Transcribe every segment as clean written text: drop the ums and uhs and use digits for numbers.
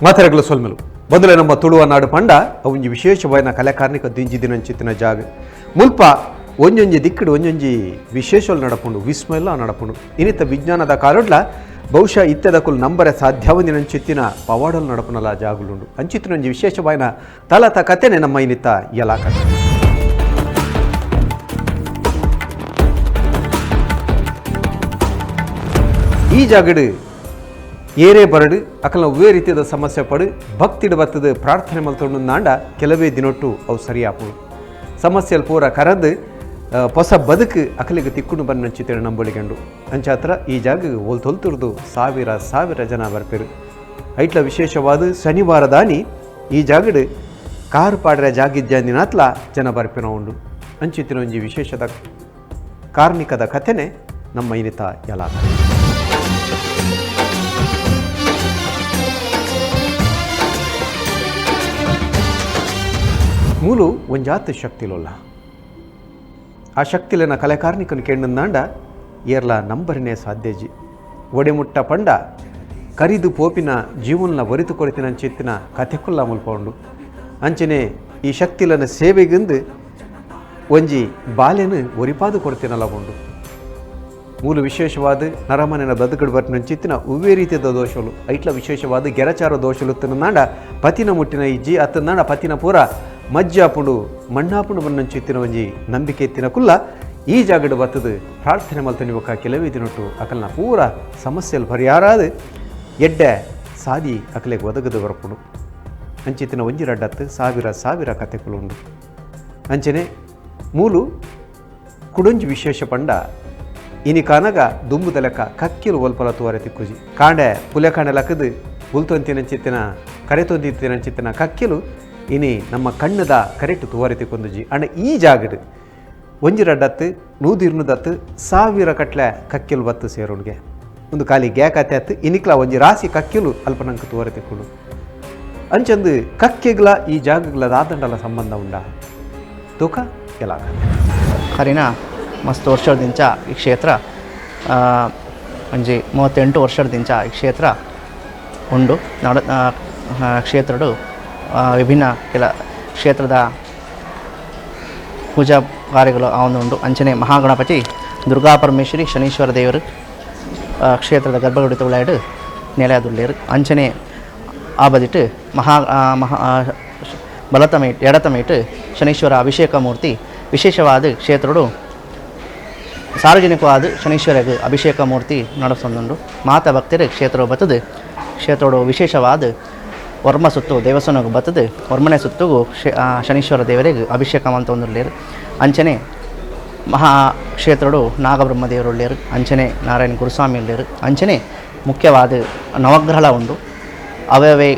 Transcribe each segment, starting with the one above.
ಮಾತರೆಗಳ ಸೊಲ್ಮೆಲು ಬದಲೇ ನಮ್ಮ ತುಳುವ ನಾಡು ಪಂಡ ಒಂಜಿ ವಿಶೇಷವಾದ ಕಲೆಕಾರ್ಣಿಕ ದಿಂಜಿ ದಿನಂಚಿತ್ತಿನ ಜಾಗ ಮುಲ್ಪ ಒಂಜೊಂಜಿ ದಿಕ್ಕಡು ಒಂಜೊಂಜಿ ವಿಶೇಷಗಳು ನಡಪುಂಡು ವಿಸ್ಮಯಲ್ಲ ನಡಪುಂಡು ಇನ್ನಿತ ವಿಜ್ಞಾನದ ಕಾಲೊಡ್ಲ ಬಹುಶಃ ಇತ್ತೆದಕ್ಕೂ ನಂಬರೆ ಸಾಧ್ಯವೊಂದಿನಂಚಿತ್ತಿನ ಪವಾಡಲು ನಡಪುನಲ ಜಾಗುಲುಂಡು ಅಂಚಿತ್ತಿನೊಂಜಿ ವಿಶೇಷವಾದ ತಲತ ಕಥೆನೆ ನಮ್ಮ ಇನ್ನಿತ ಯಲಾ ಕಥೆ. ಈ ಜಾಗಡು ಏರೇ ಬರಡು ಅಕಲ್ನ ಒವ್ವೇ ರೀತಿಯಾದ ಸಮಸ್ಯೆ ಪಡು ಭಕ್ತಿಡು ಬತ್ತದ ಪ್ರಾರ್ಥನೆ ಮಲ್ತೊಂಡು ನಾಂಡ ಕೆಲವೇ ದಿನೊಟ್ಟು ಅವು ಸರಿಯಾಪು ಸಮಸ್ಯೆಯಲ್ಲಿ ಪೂರ ಕರೆದು ಹೊಸ ಬದುಕು ಅಕಲಿಗೆ ತಿಕ್ಕುಂಡು ಬನ್ನಂಚಿತೇಳಿ ನಂಬಳಿಗಂಡು ಅಂಚಾತ್ರ ಈ ಜಾಗಗೆ ಹೊಲ್ತೊಲ್ತುರ್ದು ಸಾವಿರ ಜನ ಬರ್ಪೇರು ಐಟ್ಲ ವಿಶೇಷವಾದ ಶನಿವಾರ ದಾನಿ ಈ ಜಾಗಡು ಕಾರು ಪಾಡ್ರೆ ಜಾಗಿದ್ದಿನಾತ್ಲ ಜನ ಬರ್ಪೇನೋ ಉಂಡು ಅಂಚಿತ್ತಿನ ಒಂಜಿ ವಿಶೇಷದ ಕಾರ್ಮಿಕದ ಕಥೆನೆ ನಮ್ಮ ಇನ್ನಿತ ಯಲಾ ಕಥೆ. ಮೂಲು ಒಂಜಾತ್ ಶಕ್ತಿಲೊಲ್ಲ ಆ ಶಕ್ತಿಲೆನ ಕಲೆಕಾರ್ಣಿಕನು ಕೇಂಡಂದಾಂಡ ಏರ್ಲ ನಂಬರಿನೇ ಸಾಧ್ಯಜಿ ಒಡೆಮುಟ್ಟ ಪಂಡ ಕರಿದು ಪೋಪಿನ ಜೀವನ ಒರಿತು ಕೊರತಿನಂಚಿತ್ತಿನ ಕಥೆಕುಲ್ಲ ಮುಲ್ಪೊಂಡು ಅಂಚನೆ ಈ ಶಕ್ತಿಲನ ಸೇವೆಗಿಂದು ಒಂಜಿ ಬಾಲೆನು ಒರಿಪಾದು ಕೊರತಿನಲ್ಲ ಉಂಡು ಮೂಲು ವಿಶೇಷವಾದ ನರಮನೆನ ಬದುಕಡು ಬರ್ತಿನಂಚಿತ್ತಿನ ಉವ್ವೇ ರೀತಿಯಾದ ದೋಷಲು ಐಟ್ಲ ವಿಶೇಷವಾದ ಗೆರಚಾರ ದೋಷಲು ನಾಂಡ ಪತಿನ ಮುಟ್ಟಿನ ಇಜ್ಜಿ ಅತ್ತನಾಂಡ ಪತಿನ ಪೂರ ಮಜ್ಜಾಪುಂಡು ಮಣ್ಣಾಪುಂಡು ಬನ್ನಂಚಿತ್ತಿನ ಒಂಜಿ ನಂಬಿಕೆ ಎತ್ತಿನ ಕುಲ್ಲ ಈ ಜಾಗಡು ಬತ್ತದು ಪ್ರಾರ್ಥನೆ ಮಲ್ತನಿವಕ ಕೆಲವೇ ದಿನೊಟ್ಟು ಅಕಲ್ನ ಪೂರ ಸಮಸ್ಯೆಯಲ್ಲಿ ಪರಿಹಾರಾದ ಎಡ್ಡೆ ಸಾದಿ ಅಕಲೆಗೆ ಒದಗದು ಬರಪುಡು ಅಂಚಿತ್ತಿನ ಒಂಜಿ ರಡ್ಡತ್ತು ಸಾವಿರ ಕಥೆಗಳುಂಡು ಅಂಚನೆ ಮೂಲು ಕುಡೊಂಜಿ ವಿಶೇಷ ಪಂಡ ಇನಿ ಕಾನಗ ದುಂಬುದ ಲೆಕ್ಕ ಕಕ್ಕಿಲು ಒಲ್ಪಲ ತೋರೆ ತಿಕ್ಕುಜಿ ಕಾಂಡೆ ಪುಲೆ ಕಾಂಡೆ ಲಕ್ಕದು ಉಲ್ತೊಂತಿನಂಚಿತ್ತಿನ ಕರೆತೊಂದಿತ್ತಿನಂಚಿತ್ತಿನ ಕಕ್ಕಿಲು ಇನಿ ನಮ್ಮ ಕಣ್ಣದ ಕರೆಕ್ಟ್ ತೋರೆ ತಿಕ್ಕೊಂದುಜಿ ಅಂಡ ಈ ಜಾಗಡು ಒಂಜಿ ರಡ್ಡತ್ತು 120 ಕಟ್ಲೆ ಕಕ್ಕಿಲು ಬತ್ತು ಸೇರೋನ್ಗೆ ಒಂದು ಖಾಲಿ ಗ್ಯಾ ಕತೆ ಹತ್ತು ಇನಿಕ್ಲ ಒಂಜಿ ರಾಸಿ ಕಕ್ಕಿಲು ಅಲ್ಪ ನಂಗೆ ತೋರೆ ತಿಕ್ಕೊಂಡು ಅಂಚಂದು ಕಕ್ಕೆಗ್ಲ ಈ ಜಾಗಗ್ಲ ದಾದಂಡಲ ಸಂಬಂಧ ಉಂಡ ತೂಕ ಯಲಾ ಹರಿನ ಮಸ್ತ್ ವರ್ಷದಿಂಚ ಈ ಕ್ಷೇತ್ರ ಒಂಜಿ 38 ವರ್ಷದಿಂಚ ಈ ಕ್ಷೇತ್ರ ಉಂಡು ಕ್ಷೇತ್ರಡು ವಿಭಿನ್ನ ಕೆಲ ಕ್ಷೇತ್ರದ ಪೂಜಾ ಕಾರ್ಯಗಳು ಉಂಡು ಅಂಚನೆ ಮಹಾಗಣಪತಿ ದುರ್ಗಾ ಪರಮೇಶ್ವರಿ ಶನೀಶ್ವರ ದೇವರು ಕ್ಷೇತ್ರದ ಗರ್ಭಗುಡಿ ತುಳಾಡು ನೆಲೆಯಾದುಳ್ಳೇರು ಅಂಚನೆ ಆ ಬದಿಟ್ಟು ಬಲತಮೇಟ್ ಎಡತಮೇಟ್ ಶನೀಶ್ವರ ಅಭಿಷೇಕ ಮೂರ್ತಿ ವಿಶೇಷವಾದ ಕ್ಷೇತ್ರಡು ಸಾರ್ವಜನಿಕವಾದ ಶನೀಶ್ವರಗೆ ಅಭಿಷೇಕ ಮೂರ್ತಿ ನಡೆಸೊಂದುಂಡು ಮಾತಾ ಭಕ್ತರು ಕ್ಷೇತ್ರ ಬತ್ತದು ಕ್ಷೇತ್ರಡು ವಿಶೇಷವಾದ ವರ್ಮ ಸುತ್ತು ದೇವಸ್ಥಾನಕ್ಕೆ ಬತ್ತದು ವರ್ಮನೆ ಸುತ್ತಿಗೂ ಶನೀಶ್ವರ ದೇವರಿಗೆ ಅಭಿಷೇಕ ಅಂತ ಒಂದುಳ್ಳೇರು ಅಂಚನೆ ಮಹಾ ಕ್ಷೇತ್ರಡು ನಾಗಬ್ರಹ್ಮ ದೇವರು ಉಳ್ಳೇರು ಅಂಚನೆ ನಾರಾಯಣ ಗುರುಸ್ವಾಮಿ ಉಳ್ಳೇರು ಅಂಚನೆ ಮುಖ್ಯವಾದ ನವಗ್ರಹ ಉಂಡು ಅವಯವೇ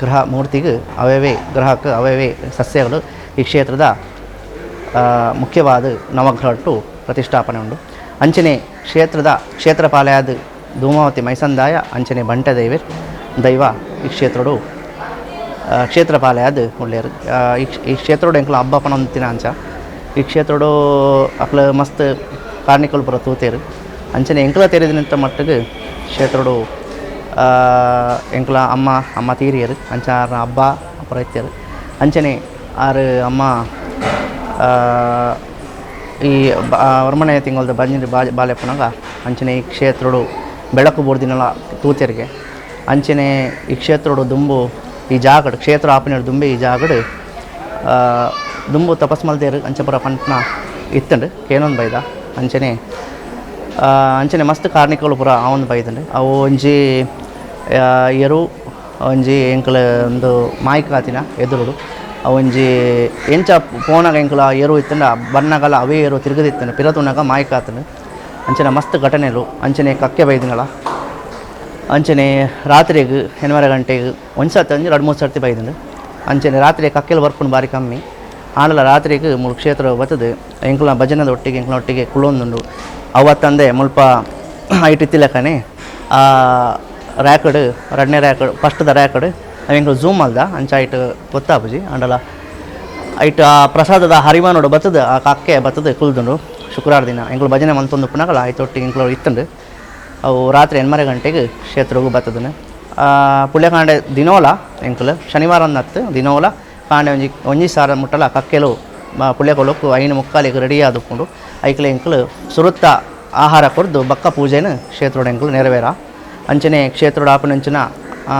ಗ್ರಹ ಮೂರ್ತಿಗೆ ಅವಯವೇ ಗ್ರಹಕ್ಕೆ ಅವಯವೇ ಸಸ್ಯಗಳು ಈ ಕ್ಷೇತ್ರದ ಮುಖ್ಯವಾದ ನವಗ್ರಹಟ್ಟು ಪ್ರತಿಷ್ಠಾಪನೆ ಉಂಡು ಅಂಚನೆ ಕ್ಷೇತ್ರಪಾಲಯಾದ ಧೂಮಾವತಿ ಮೈಸಂದಾಯ ಅಂಚನೆ ಬಂಟ ದೈವ ಈ ಕ್ಷೇತ್ರಡು ಕ್ಷೇತ್ರಪಾಲಯಾದ ಉಳ್ಳೇರು ಈ ಕ್ಷೇತ್ರಡು ಎಂಕ್ಲ ಹಬ್ಬ ಪನೊಂದಿನ ಅಂಚ ಈ ಕ್ಷೇತ್ರಡು ಅಕ್ಲ ಮಸ್ತ್ ಕಾರ್ಣಿಕಲ್ ಪುರ ತೂತೇರು ಅಂಚನೆ ಎಂಕ್ಲ ತೆರೆದಿನಂತ ಮಟ್ಟಿಗೆ ಕ್ಷೇತ್ರಡು ಎಂಕ್ಲ ಅಮ್ಮ ತೀರಿಯರು ಅಂಚ ಹಬ್ಬ ಪುರ ಇತ್ಯರು ಅಂಚನೆ ಆರು ಅಮ್ಮ ಈ ವರ್ಮಣೆ ತಿಂಗಳದ ಬಂಜಿನ ಬಾಲೆಪ್ಪನಾಗ ಅಂಚನೆ ಈ ಕ್ಷೇತ್ರಡು ಬೆಳಕು ಬೋರ್ದಿನಲ್ಲ ತೂತೆರಿಗೆ ಅಂಚನೆ ಈ ಕ್ಷೇತ್ರಡು ದುಂಬು ಈ ಜಾಗಡು ಕ್ಷೇತ್ರ ಆಪನೆಡು ದುಂಬೆ ಈ ಜಾಗಡು ದುಂಬು ತಪಸ್ ಮಲ್ದೇರು ಅಂಚಪುರ ಪಂಟ್ನ ಇತ್ತಂಡು ಕೇನೊಂದು ಬೈದ ಅಂಚನೆ ಮಸ್ತ್ ಕಾರ್ಣಿಕಗಳು ಪುರ ಅವೊಂದು ಬೈದಂಡು ಅವು ಒಂಜಿ ಎರು ಒಂಜಿ ಎಂಕಲ ಒಂದು ಮಾಯಿಕಾತಿನ ಎದುರುಡು ಅವೊಂಜಿ ಎಂಚ ಪೋನಾಗ ಎಂಕಲ ಏರು ಇತ್ತಂಡ ಬಣ್ಣಗಲ ಅವೇ ಏರು ತಿರುಗದಿತ್ತಂಡು ಪಿರತುನಾಗ ಮಾಯಿಕಾತನು ಅಂಚನೆ ಮಸ್ತ್ ಘಟನೆಗಳು ಅಂಚನೆ ಕಕ್ಕೆ ಬೈದಿನಲ್ಲ ಅಂಚನೆ ರಾತ್ರಿಗೆ 8:30 ಗಂಟೆಗೆ ಒಂದು ಸರ್ತಿ ಅಂದ್ರೆ 2-3 ಸರ್ತಿ ಬೈದಂಡು ಅಂಚನೆ ರಾತ್ರಿ ಕಕ್ಕೆಲು ಬರ್ಪುಂಡು ಭಾರಿ ಕಮ್ಮಿ ಆನಲ ರಾತ್ರಿಗೆ ಮೂರು ಕ್ಷೇತ್ರ ಬರ್ತದೆ ಎಂಕಲ ಭಜನದ ಒಟ್ಟಿಗೆ ಎಂಕಲೊಟ್ಟಿಗೆ ಕುಳೊಂದುಂಡು ಅವತ್ತಂದೆ ಮುಲ್ಪ ಐಟಿತ್ತಿಲಕನೆ ಆ ರ್ಯಾಕಡ್ 2ನೇ ರ್ಯಾಕಡ್ ಫಸ್ಟ್ದ ರ್ಯಾಕಡ್ ಅವೆಂಕಲು ಝೂಮ್ ಅಲ್ದ ಅಂಚ ಐಟ್ ಗೊತ್ತಾಪುಜಿ ಅಂಡಲ ಐಟ್ ಆ ಪ್ರಸಾದದ ಹರಿವಾನೋಡು ಬರ್ತದೆ ಆ ಕಕ್ಕೆ ಬರ್ತದೆ ಕುಲ್ದುಂಡು ಶುಕ್ರವಾರ ದಿನ ಎಂಕಲು ಭಜನೆ ಮಂತೊಂದು ಪುನಗಲ ಐತೊಟ್ಟಿಗೆ ಎಂಕಲು ಇತ್ತಂಡು ಅವು ರಾತ್ರಿ 8:30 ಗಂಟೆಗೆ ಕ್ಷೇತ್ರಗೂ ಬರ್ತದನೆ ಪುಳ್ಯ ಕಾಂಡೆ ದಿನೋಲ ಎಂಕುಲು ಶನಿವಾರ ನತ್ತು ದಿನೋಲ ಕಾಂಡೆ ಒಂಜಿ ಸಾರ ಮುಟ್ಟಲ ಕಕ್ಕೆಲು ಪುಳ್ಯ ಕೊಲಕ್ಕು ಐನು ಮುಕ್ಕಾಲಿಗೆ ರೆಡಿ ಆದುಕೊಂಡು ಐಕ್ಲೆ ಎಂಕುಲು ಸುರುತ್ತ ಆಹಾರ ಕೊರ್ದು ಬಕ್ಕ ಪೂಜೆನ ಕ್ಷೇತ್ರೋಡ ಎಂಕುಲು ನೆರವೇರ ಅಂಚನೆ ಕ್ಷೇತ್ರೋಡ ಆಪನಂಚಿನ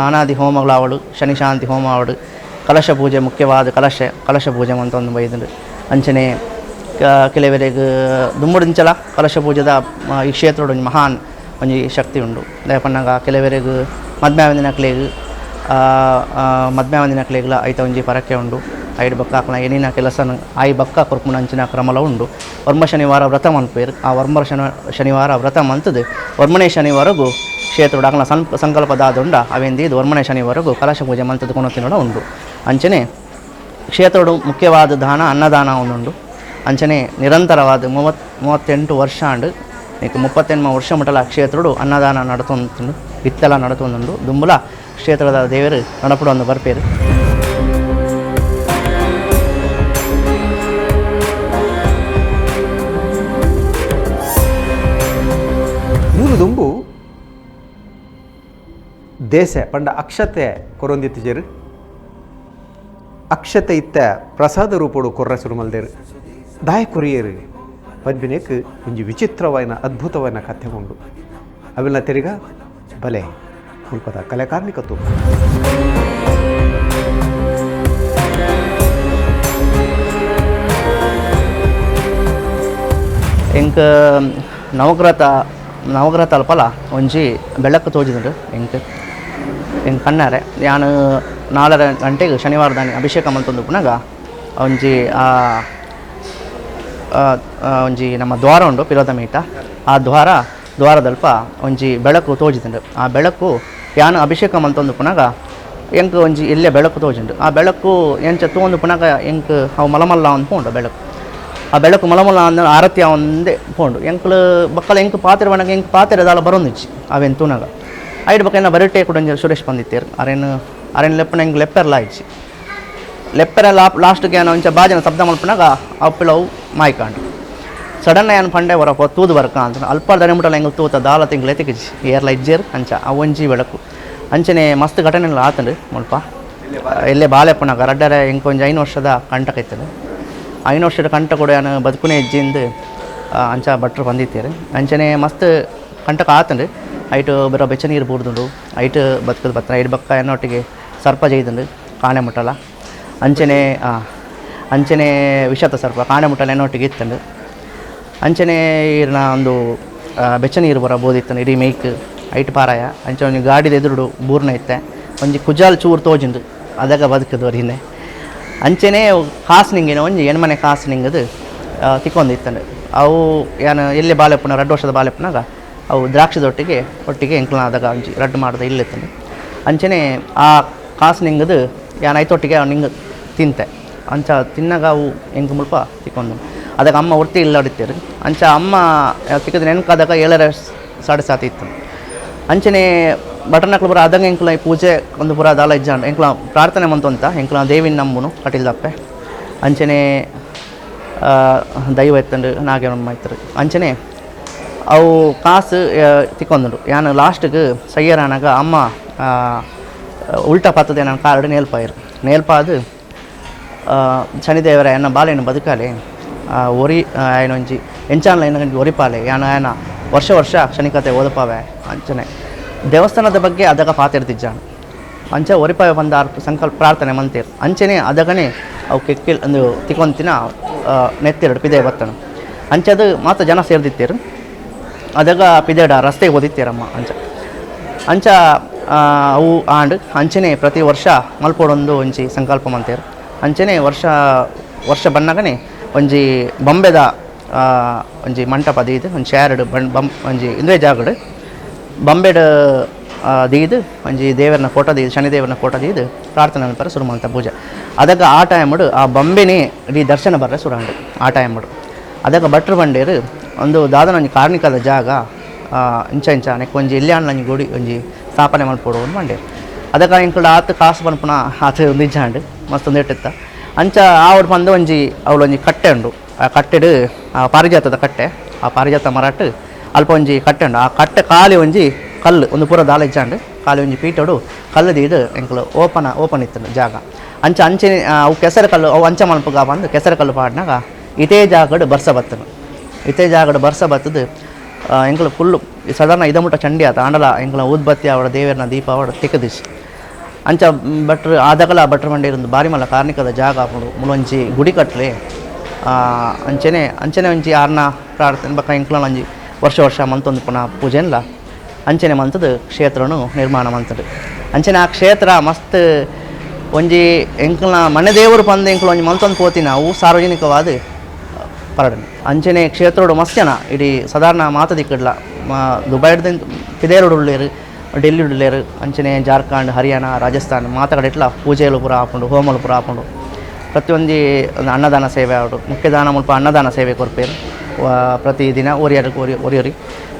ಅನಾದಿ ಹೋಮಗಳಾವಡು ಶನಿ ಶಾಂತಿ ಹೋಮ ಆವಡು ಕಲಶ ಪೂಜೆ ಮುಖ್ಯವಾದ ಕಲಶ ಪೂಜೆ ಅಂತ ಒಂದು ಬೈದಂಡು ಅಂಚನೆ ಕೆಲವರಿಗೆ ದುಮ್ಮುಡಿಂಚಲ ಕಲಶ ಪೂಜೆದ ಈ ಕ್ಷೇತ್ರೋಡ ಒಂದು ಮಹಾನ್ ಒಂಜಿ ಶಕ್ತಿ ಉಂಡು ದಯಪನ್ನಾಗ ಕೆಲವರಿಗೆ ಮದ್ಮೆ ದಿನಕ್ಲೆಗ್ಲ ಐತ ಒಂಜಿ ಪರಕೆ ಉಂಡು ಐದು ಬಕ್ಕ ಹಾಕಲ ಏನಿನ ಕೆಲಸನ ಆಯಿ ಬಕ್ಕ ಕೊರ್ಪುನಂಚಿನ ಕ್ರಮಲ ಉಂಡು ವರ್ಮ ಶನಿವಾರ ವ್ರತ ಮನ್ಪೇರು ಆ ವರ್ಮ ಶನಿವಾರ ವ್ರತ ಮಂತದು ವರ್ಮನೆ ಶನಿವಾರಗೂ ಕ್ಷೇತ್ರೋಡ ಆಕಲ ಸಂಕಲ್ಪದಾದುಂಡ ಅವೆಂದಿದ್ದು ವರ್ಮನೆ ಶನಿವಾರಗೂ ಕಲಶ ಪೂಜೆ ಮಂತದ್ದು ಕೊನೊತ್ತಿನೋಡ ಉಂಡು ಅಂಚನೆ ಕ್ಷೇತ್ರೋಡು ಮುಖ್ಯವಾದ ದಾನ ಅನ್ನದಾನ ಉಂಡು ಅಂಚನೆ ನಿರಂತರವಾದ 38 ವರ್ಷ ಅಂಡು నీకు 38 ವರ್ಷ ಮುಟ್ಟಲ ಕ್ಷೇತ್ರೋಡು ಅನ್ನದಾನ ನಡತೊಂದು ಇತ್ತೆಲ್ಲ ನಡತೊಂದುಂಡು ದುಂಬುಲ ಕ್ಷೇತ್ರದ ದೇವರು ನಡಪುಡು ಒಂದು ಬರ್ಪೇರು ಮೂರು ದುಂಬು ದೇಶ ಪಂಡ ಅಕ್ಷತೆ ಕೊರೊಂದಿತ್ತಿಜೆರು ಅಕ್ಷತೆ ಇತ್ತ ಪ್ರಸಾದ ರೂಪೋಡು ಕೊರ್ರ ಸುರುಮಲ್ದೇರು ದಾಯ ಕೊರಿಯರು ಪದ್ಮಿನೇಕ್ ಒಂಜಿ ವಿಚಿತ್ರವಾಯಿನ ಅದ್ಭುತವಾಯಿನ ಕಥೆ ಉಂಡು ಅವೆಲ್ಲ ತಿರುಗ ಬಲೆ ಮುಲ್ಪದ ಕಲೆ ಕಾರ್ಮಿಕತ್ವ ಎಂಕ ನವಗ್ರಹ ಅಲ್ಪಲ ಒಂಜಿ ಬೆಳಕು ತೋಜಿದ್ರು ಎಂಕ ಕಣ್ಣಾರೆ ನಾನು 4 ಗಂಟೆಗೆ ಶನಿವಾರ ದಾನಿ ಅಭಿಷೇಕ ಮಂತೊಂದು ಪುನಗ ಒಂಜಿ ಒಂಜಿ ನಮ್ಮ ದ್ವಾರ ಉಂಡು ಪಿರೋದ ಮೀಟ ಆ ದ್ವಾರದಲ್ಪ ಒಂಜಿ ಬೆಳಕು ತೋಜಿದುಂಡು ಆ ಬೆಳಕು ಯಾನು ಅಭಿಷೇಕ ಮಂತೊಂದು ಪುನಗ ಎಂಕ್ ಒಂಜಿ ಎಲ್ಲೆ ಬೆಳಕು ತೋಜುಂಡು ಆ ಬೆಳಕು ಎಂಚ ತೂಂದು ಪುನಗ ಎಂಕ್ ಅವು ಮಲಮಲ್ಲ ಅಂತ ಪೋಂಡು ಬೆಳಕು ಆ ಬೆಳಕು ಮಲಮಲ್ಲ ಅಂದ ಆರತಿ ಒಂದೇ ಪೋಂಡು ಎಂಕ್ಲು ಬಕ್ಕಲ ಎಂಕ್ ಪಾತ್ರೆ ಬಣ್ಣಗ ಎಂಕ್ ಪಾತ್ರೆ ದಾಲ ಬರೋಂದಿಚ್ಚಿ ಅವೆನ್ ತೂನಗ ಐದು ಬಕ್ಕ ಬರಟೆ ಕೂಡ ಸುರೇಶ್ ಬಂದಿತ್ತೇರು ಅರೇನು ಲೆಪ್ಪನ ಹೆಂಗೆ ಲೆಪ್ಪೆರ್ಲ ಆಯ್ಚಿ ಲೆಪ್ಪೆರ ಲಾಸ್ಟ್ಗೆ ಏನೋ ಇಂಚ ಬಾಜನ ಶಬ್ದ ಮಲ್ಪನಾಗ ಅಪ್ಪಿಳವು ಮಾಯ್ಕಾಂಡು ಸಡನ್ ಏನು ಪಂಡೆ ಹೊರಪ್ಪ ತೂದು ಬರ್ಕ ಅಂತ ಅಲ್ಪ ದನಿಮುಟಲ್ಲ ಹೆಂಗೆ ತೂತ ದಾಲ ತಿಂಗಳು ಎತ್ತಿಕಿಜಿ ಏರ್ಲ ಇಜ್ಜೇರು ಅಂಚ ಆ ಒಂಜಿ ಬೆಳಕು ಅಂಚನೆ ಮಸ್ತ್ ಘಟನೆ ಎಲ್ಲ ಆತಂಡು ಮುಲ್ಪ ಎಲ್ಲೇ ಬಾಲೆಪ್ಪನಾಗ ರಡ್ಡರೆ ಹೆಂಗೆ ಒಂಜಿ 5 ವರ್ಷದ ಕಂಟಕ ಇತ್ತಂಡು 5 ವರ್ಷದ ಕಂಟ ಕೂಡ ಏನು ಬದುಕುನೇ ಹೆಜ್ಜೆಂದು ಅಂಚ ಭಟ್ರು ಬಂದಿತ್ತೇರು ಅಂಚನೆ ಮಸ್ತ್ ಕಂಟಕ ಆತಂಡು ಐಟು ಬರೋ ಬೆಚ್ಚ ನೀರು ಬೂರ್ದುಂಡು ಐಟು ಬದುಕದು ಬತ್ತ ಐದು ಬಕ್ಕ ಎನ್ನೊಟ್ಟಿಗೆ ಸರ್ಪ ಜೈದುಂಡು ಕಾಣೆ ಮುಟ್ಟಲ್ಲ ಅಂಚನೆ ವಿಷತ ಸರ್ಪ ಕಾಣೆ ಮುಟ್ಟಲ್ಲ ಎನ್ನೊಟ್ಟಿಗೆ ಇತ್ತಂಡು ಅಂಚನೆ ಇರ್ನ ಒಂದು ಬೆಚ್ಚ ನೀರು ಬರೋ ಬೋದಿತ್ತಂಡು ಇಡೀ ಮೇಯ್ಕ್ ಐಟು ಪಾರಾಯ ಅಂಚ ಒಂದು ಗಾಡಿದ ಎದುರುಡು ಬೂರ್ನ ಇತ್ತೆ ಒಂಜಿ ಕುಜಾಲ್ ಚೂರು ತೋಜುಂಡು ಅದಾಗ ಬದುಕದವ್ರು ಹಿಂದೆ ಅಂಚನೆ ಕಾಸ್ನಿಂಗಿನ ಒಂಜಿ ಹೆಣ್ಮನೆ ಕಾಸ್ನಿಂಗದು ತಿಕ್ಕೊಂದಿತ್ತಂಡು ಅವು ಏನು ಎಲ್ಲಿ ಬಾಲೆಪ್ಪನ 2 ವರ್ಷದ ಬಾಲೆಪ್ಪನಾಗ ಅವು ದ್ರಾಕ್ಷದೊಟ್ಟಿಗೆ ಎಂಕ್ಲನ ಆದಾಗ ಒಂಜಿ ರಡ್ಡು ಮಾಡಿದ ಇಲ್ಲಿತ್ತಂಡು ಅಂಚನೆ ಆ ಕಾಸ್ನಿಂಗದು ಯಾನು ಐತೊಟ್ಟಿಗೆ ನಿಂಗೆ ತಿಂತೆ ಅಂಚ ತಿನ್ನಾಗ ಅವು ಹೆಂಗೆ ಮುಲ್ಪ ತಿಕ್ಕೊಂಡು ಅದಕ್ಕೆ ಅಮ್ಮ ಒರ್ತಿ ಇಲ್ಲ ಹೊಡಿತೀರು ಅಂಚ ಅಮ್ಮ ತಿಕ್ಕದ ನೆನಕಾದಾಗ 7:30 ಇತ್ತು ಅಂಚನೆ ಬಟನಕ್ಲು ಬರ ಅದಂಗೆ ಎಂಕ್ಲ ಪೂಜೆ ಒಂದು ಪುರ ದಾಲ ಇಜ್ಜಾಂಡು ಎಂಕ್ಲ ಪ್ರಾರ್ಥನೆ ಮಂತಂತ ಎಂಕ್ಲ ದೇವಿನ ನಂಬುನು ಕಟಿಲ್ದಪ್ಪೆ ಅಂಚನೆ ದೈವ ಎತ್ತಂಡು ನಾಗೇನಮ್ಮ ಇತ್ತರು ಅಂಚನೆ ಅವು ಕಾಸು ತಿಕ್ಕೊಂದುಂಡು ಯಾನು ಲಾಸ್ಟ್ಗೆ ಸಯ್ಯರಾನಾಗ ಅಮ್ಮ ಉಲ್ಟಾ ಪತ್ತದೆ ನಾನು ಕಾರ್ಡ್ ನೇಲ್ಪಾದು ಶನಿದೇವರ ಎನ್ನ ಬಾಲೆಯನ್ನು ಬದುಕಾಲೆ ಒರಿ ಏನೊಂಜಿ ಎಂಚಾನ್ಲ ಏನಂಜಿ ಒರಿಪಾಲೆ ಯಾನ ವರ್ಷ ಶನಿಕತೆ ಓದಪಾವೆ ಅಂಚನೆ ದೇವಸ್ಥಾನದ ಬಗ್ಗೆ ಅದಗ ಪಾತಿರ್ತಿಜ್ಜಾನು ಅಂಚ ಒರಿಪಾವೆ ಬಂದ ಸಂಕಲ್ಪ ಪ್ರಾರ್ಥನೆ ಮಂತೀರು ಅಂಚನೆ ಅದಗನೆ ಅವು ಕೆಕ್ಕಿಲ್ ಒಂದು ತಿಕ್ಕೊಂತಿನ ನೆತ್ತಿರಡು ಪಿದೆ ಬತ್ತನು ಅಂಚದು ಮಾತ್ರ ಜನ ಸೇರ್ದಿತ್ತೇರು ಅದಾಗ ಪಿದೇಡ ರಸ್ತೆಗೆ ಓದಿತ್ತೇರಮ್ಮ ಅಂಚ ಅವು ಆಂಡ್ ಅಂಚನೆ ಪ್ರತಿ ವರ್ಷ ಮಲ್ಪೋಡೊಂದು ಒಂಜಿ ಸಂಕಲ್ಪ ಮಂತೇರು ಅಂಚನೆ ವರ್ಷ ಬನ್ನಗನೆ ಒಂಜಿ ಬೊಂಬೆದ ಒಂಜಿ ಮಂಟಪ ದೀದು ಒಂದು ಶೇರ್ಡ್ ಒಂಜಿ ಇಂದ್ರೆ ಜಾಗಡು ಬೊಂಬೆಡ್ ದೀದು ಒಂಜಿ ದೇವರನ ಫೋಟೋ ದೀದು ಶನಿದೇವರನ ಫೋಟೋ ದೀದು ಪ್ರಾರ್ಥನೆ ನಂತರ ಶುರು ಮಂತ ಪೂಜೆ ಅದಕ್ಕೆ ಆ ಟೈಮಡು ಆ ಬೊಂಬೆನೇ ಇಡೀ ದರ್ಶನ ಬರ್ರೆ ಸುರಂಡು ಆ ಟೈಮಡು ಅದಕ್ಕೆ ಭಟ್ರು ಬಂಡೇರು ಒಂದು ದಾದನ ಒಂಜಿ ಕಾರ್ಣಿಕದ ಜಾಗ ಇಂಚ ನೆಕ್ ಒಂಜಿ ಇಲ್ಲಾಂಡ್ ಗುಡಿ ಒಂಜಿ ಸ್ಥಾಪನೆ ಮಲ್ಪೋಡು ಒಂದು ಮಂಡೇರು ಅದಕ್ಕೆ ಇಂಕಲ್ಡ ಆತು ಕಾಸು ಪನ್ಪುನ ಆತು ನಿಜಾಂಡು ಮಸ್ತ್ ಒಂದು ಇಟ್ಟಿತ್ತ ಅಂಚ ಆವಡು ಬಂದು ಒಂಜಿ ಅವಳು ಒಂಜಿ ಕಟ್ಟೆ ಉಂಡು ಆ ಕಟ್ಟೆಡು ಪಾರಿಜಾತದ ಕಟ್ಟೆ ಆ ಪಾರಿಜಾತ ಮರಾಟ್ ಅಲ್ಪ ಒಂಜಿ ಕಟ್ಟೆ ಉಂಡು ಆ ಕಟ್ಟೆ ಖಾಲಿ ಒಂಜಿ ಕಲ್ಲು ಒಂದು ಪೂರ ದಾಲ ಇಜ್ಜಾಂಡು ಖಾಲಿ ಒಂಜಿ ಪೀಟೋಡು ಕಲ್ಲು ದೀಡು ಎಂಕಲು ಓಪನ್ ಇತ್ತು ಜಾಗ ಅಂಚೆ ಅವು ಕೆಸರು ಕಲ್ಲು ಅವು ಅಂಚ ಮಲ್ಪಗ ಬಂದು ಕೆಸರು ಕಲ್ಲು ಪಾಡಿನಾಗ ಇತೇ ಜಾಗಡು ಬರ್ಸ ಬತ್ತನು ಇತೇ ಜಾಗಡು ಬರ್ಸ ಬತ್ತದು ಎಂಕಲು ಫುಲ್ಲು ಸಾಧಾರಣ ಇದಮುಟ ಚಂಡಿ ಆತ ಆಂಡಲ ಎಂಕಲ ಊದ್ಬತ್ತಿ ಅವಡ ದೇವರನ ದೀಪ ಅವಡ ತೆಕ್ಕದಿಸಿ ಅಂಚ ಭಟ್ರು ಆದಗಲ ಭಟ್ರ ಮಂಡಿರೊಂದು ಬಾರಿ ಮಲ್ಲ ಕಾರ್ಣಿಕದ ಜಾಗ ಆಪುಂಡು ಮುಲೊಂಜಿ ಗುಡಿ ಕಟ್ಲೆ ಅಂಚನೆ ಒಂಜಿ ಆರ್ನ ಪ್ರಾರ್ಥನೆ ಬಕ್ಕ ಎಂಕ್ಲ ಒಂಜಿ ವರ್ಷ ಮಂತೊಂದು ಪುನಃ ಪೂಜೆನ್ಲ ಅಂಚನೆ ಮಂತದ ಕ್ಷೇತ್ರನು ನಿರ್ಮಾಣ ಮಂತದು ಅಂಚನೆ ಆ ಕ್ಷೇತ್ರ ಮಸ್ತ್ ಒಂಜಿ ಎಂಕ್ಲ ಮನೆ ದೇವರು ಪಂದ ಎಂಕ್ಲ ಒಂಜಿ ಮಂತೊಂದು ಪೋತಿನ ಅವು ಸಾರ್ವಜನಿಕವಾದ ಪರಡನೆ ಅಂಚನೆ ಕ್ಷೇತ್ರೋಡು ಮಸ್ತ್ ಜನ ಇಡೀ ಸಾಧಾರಣ ಮಾತದಿಕ್ಕಡ್ಲ ದುಬೈಡ್ದ ಪಿದೇರೋಡು ಉಳ್ಳೇರು ಡೆಲ್ಲಿ ಉಳ್ಳೇರು ಅಂಚನೆ ಜಾರ್ಖಂಡ್ ಹರಿಯಾಣ ರಾಜಸ್ಥಾನ್ ಮಾತಕಡೆಟ್ಲ ಪೂಜೆಲು ಪೂರ ಆಪುಂಡು ಹೋಮಲು ಪೂರ ಆಪುಂಡು ಪ್ರತಿಯೊಂದು ಅನ್ನದಾನ ಸೇವೆ ಆವಡು ಮುಖ್ಯದಾನ ಮುಲ್ಪ ಅನ್ನದಾನ ಸೇವೆ ಕೊರ್ಪೇರು ಪ್ರತಿದಿನ ಒರಿಯರಿ